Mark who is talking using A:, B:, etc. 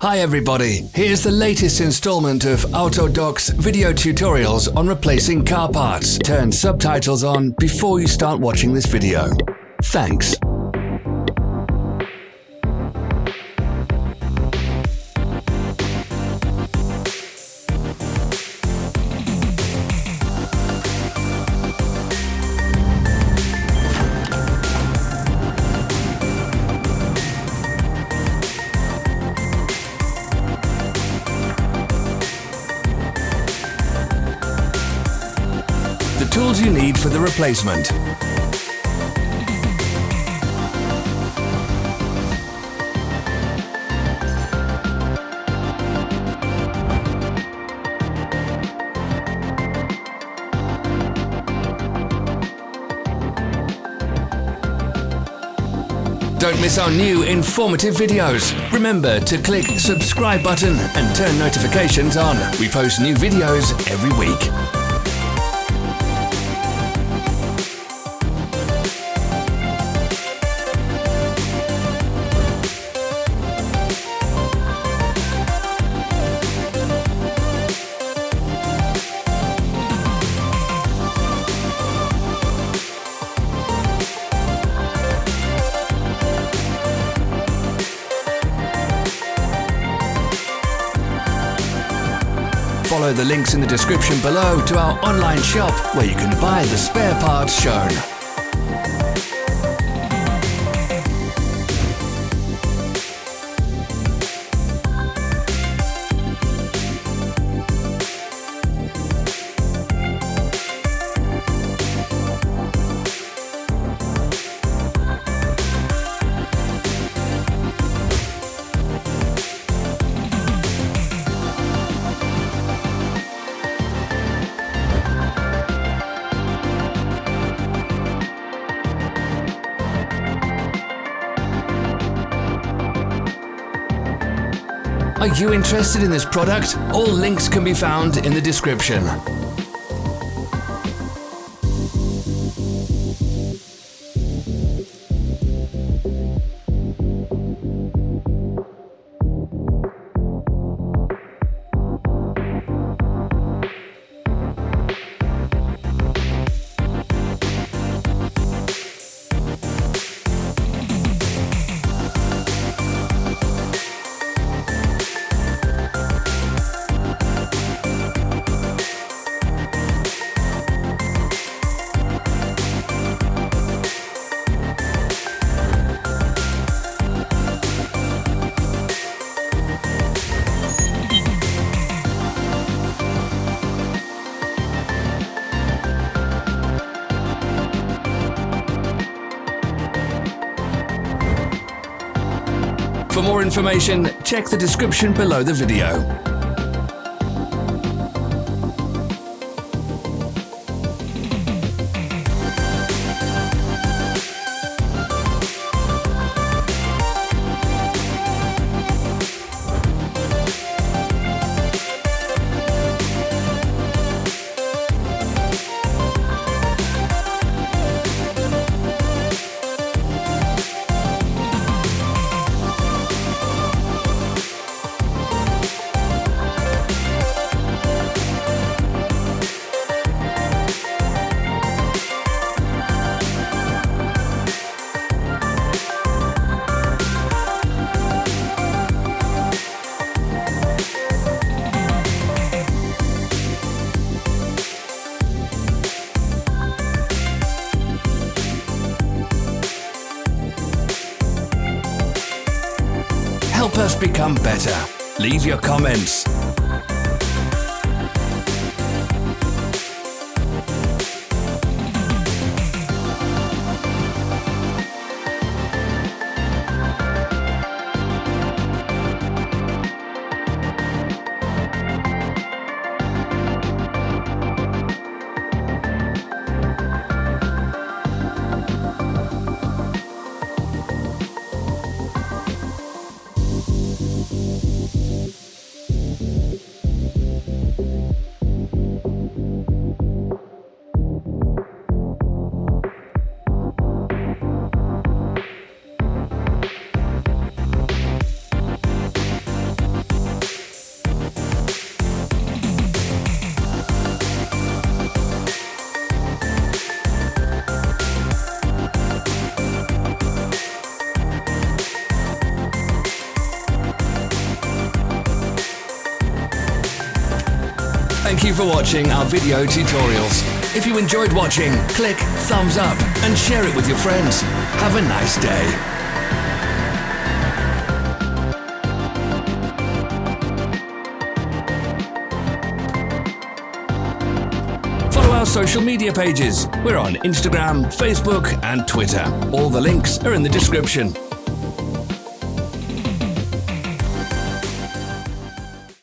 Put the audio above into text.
A: Hi everybody, here's the latest installment of Autodoc's video tutorials on replacing car parts. Turn subtitles on before you start watching this video. Thanks. The tools you need for the replacement. Don't miss our new informative videos. Remember to click subscribe button and turn notifications on. We post new videos every week. Follow the links in the description below to our online shop where you can buy the spare parts shown. Are you interested in this product? All links can be found in the description. For more information, check the description below the video. Help us become better. Leave your comments. Thank you for watching our video tutorials. If you enjoyed watching, click thumbs up and share it with your friends. Have a nice day. Follow our social media pages. We're on Instagram, Facebook and Twitter. All the links are in the description.